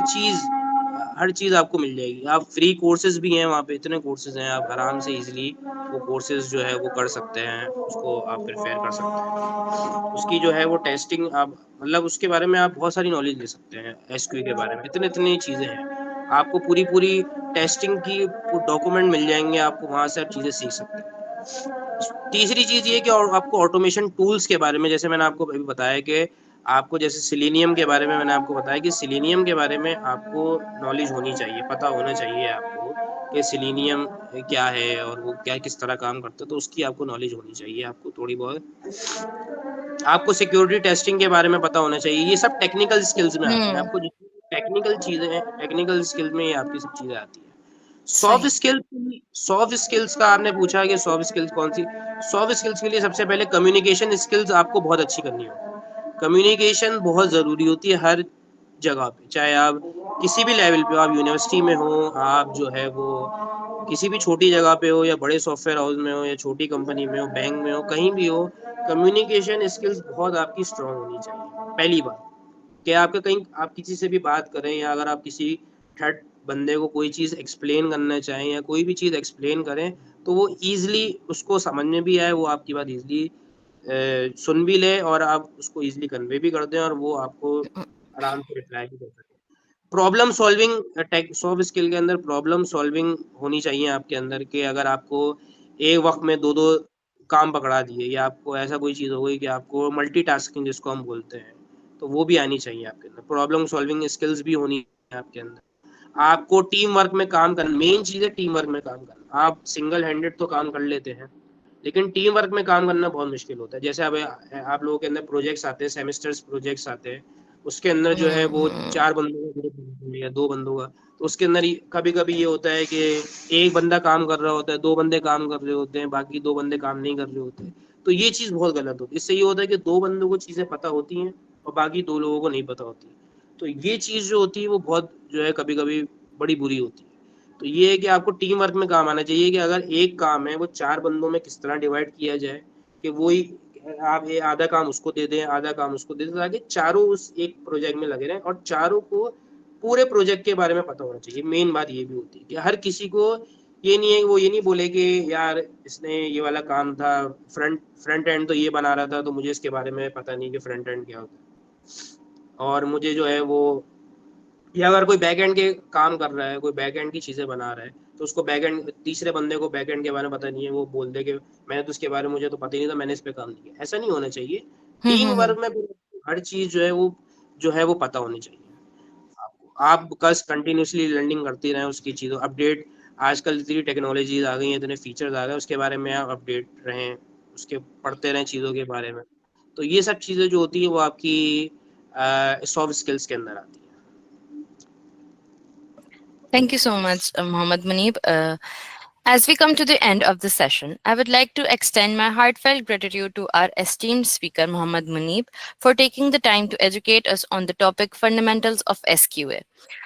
चीज़ आपको मिल जाएगी। आप फ्री कोर्सेज़ भी हैं वहाँ पे, इतने कोर्सेज़ हैं, आप आराम से ईज़िली वो कोर्सेज़ जो है वो कर सकते हैं, उसको आप प्रिफ़ेयर कर सकते हैं। उसकी जो है वो टेस्टिंग आप, मतलब उसके बारे में आप बहुत सारी नॉलेज ले सकते हैं, एसक्यूए के बारे में, इतनी चीज़ें हैं। आपको पूरी टेस्टिंग की डॉक्यूमेंट मिल जाएँगे, आपको वहाँ से आप चीज़ें सीख सकते हैं। तीसरी चीज़ ये कि और आपको ऑटोमेशन टूल्स के बारे में, जैसे मैंने आपको अभी बताया कि आपको, जैसे सेलेनियम के बारे में मैंने आपको बताया कि सेलेनियम के बारे में आपको नॉलेज होनी चाहिए, पता होना चाहिए आपको कि सेलेनियम क्या है और वो क्या किस तरह काम करता है, तो उसकी आपको नॉलेज होनी चाहिए, आपको थोड़ी बहुत। आपको सिक्योरिटी टेस्टिंग के बारे में पता होना चाहिए। ये सब टेक्निकल स्किल्स में आते हैं। आपको जितनी टेक्निकल चीज़ें हैं, टेक्निकल स्किल में ये आपकी सब चीज़ें आती हैं। सही। सॉफ्ट स्किल्स का आपने पूछा कि सॉफ्ट स्किल्स कौन-सी? सॉफ्ट स्किल्स के लिए सबसे पहले कम्युनिकेशन स्किल्स आपको बहुत अच्छी करनी होगी। कम्युनिकेशन बहुत ज़रूरी होती है हर जगह पे, चाहे आप किसी भी लेवल पे हो, आप यूनिवर्सिटी में हो, आप जो है वो किसी भी छोटी जगह पे हो या बड़े सॉफ्टवेयर हाउस में हो या छोटी कंपनी में हो, बैंक में हो, कहीं भी हो, कम्युनिकेशन स्किल्स बहुत आपकी स्ट्रॉन्ग होनी चाहिए। पहली बात, कि आपका कहीं आप किसी से भी बात करें या अगर आप किसी थर्ड बंदे को कोई चीज़ एक्सप्लेन करना चाहें या कोई भी चीज़ एक्सप्लेन करें, तो वो ईज़िली उसको समझ में भी आए, वो आपकी बात ईज़िली सुन भी ले और आप उसको ईज़िली कन्वे भी कर दें और वो आपको आराम से रिप्लाई भी कर सके। Problem solving, tech soft skill के अंदर प्रॉब्लम सॉल्विंग होनी चाहिए आपके अंदर, कि अगर आपको एक वक़्त में 2-2 काम पकड़ा दिए या आपको ऐसा कोई चीज़ हो गई कि आपको मल्टीटास्किंग जिसको हम बोलते हैं, तो वो भी आनी चाहिए आपके अंदर। प्रॉब्लम सॉल्विंग स्किल्स भी होनी चाहिए आपके अंदर। आपको टीम वर्क में काम करना, मेन चीज़ है टीम वर्क में काम करना। आप सिंगल हैंडेड तो काम कर लेते हैं, लेकिन टीम वर्क में काम करना बहुत मुश्किल होता है। जैसे अब आप लोगों के अंदर प्रोजेक्ट्स आते हैं, सेमेस्टर्स प्रोजेक्ट्स आते हैं, उसके अंदर जो है वो 4 बंदों का ग्रुप या 2 बंदों का, तो उसके अंदर कभी कभी ये होता है कि एक बंदा काम कर रहा होता है, 2 बंदे काम कर रहे होते हैं, बाकी 2 बंदे काम नहीं कर रहे होते हैं। तो ये चीज बहुत गलत होती है। इससे ये होता है कि 2 बंदों को चीजें पता होती हैं और बाकी 2 लोगों को नहीं पता होती। तो ये चीज जो होती है वो बहुत जो है कभी कभी बड़ी बुरी होती है। तो ये है कि आपको टीम वर्क में काम आना चाहिए कि अगर एक काम है वो 4 बंदों में किस तरह डिवाइड किया जाए कि वही आप ये आधा काम उसको दे दें, आधा काम उसको दे दें, ताकि चारों उस एक प्रोजेक्ट में लगे रहें और चारों को पूरे प्रोजेक्ट के बारे में पता होना चाहिए। मेन बात ये भी होती है कि हर किसी को ये नहीं है, वो ये नहीं बोले कि यार इसने ये वाला काम था, फ्रंट एंड तो ये बना रहा था तो मुझे इसके बारे में पता नहीं कि फ्रंट एंड क्या होता है। और मुझे जो है वो, या अगर कोई बैक एंड के काम कर रहा है, कोई बैक एंड की चीजें बना रहा है, तो उसको बैक एंड, तीसरे बंदे को बैक एंड के बारे में पता नहीं है, वो बोल दे कि मैंने तो इसके बारे में, मुझे तो पता ही नहीं था, मैंने इस पे काम नहीं किया। ऐसा नहीं होना चाहिए। टीम वर्क में हर चीज जो है वो पता होनी चाहिए आपको। आप बस कंटिन्यूसली लर्निंग करते रहें उसकी चीजों, अपडेट। आजकल इतनी टेक्नोलॉजीज आ गई हैं, इतने फीचर्स आ गए, उसके बारे में आप अपडेट रहें, उसके पढ़ते रहें चीजों के बारे में। तो ये सब चीजें जो होती है वो आपकी सॉफ्ट स्किल्स के अंदर आती है। Thank you so much, Mohammad Muneeb. As we come to the end of the session, I would like to extend my heartfelt gratitude to our esteemed speaker, Mohammad Muneeb, for taking the time to educate us on the topic fundamentals of SQA.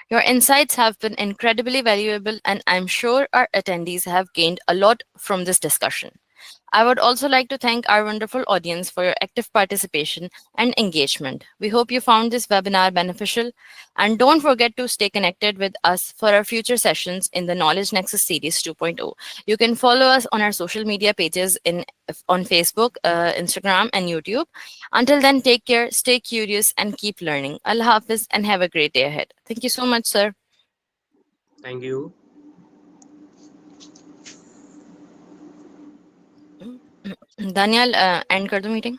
Your insights have been incredibly valuable, and I'm sure our attendees have gained a lot from this discussion. I would also like to thank our wonderful audience for your active participation and engagement. We hope you found this webinar beneficial, and don't forget to stay connected with us for our future sessions in the Knowledge Nexus Series 2.0. You can follow us on our social media pages on Facebook, Instagram, and YouTube. Until then, take care, stay curious, and keep learning. Allah Hafiz, and have a great day ahead. Thank you so much, sir. Thank you. Daniel, end kar do meeting.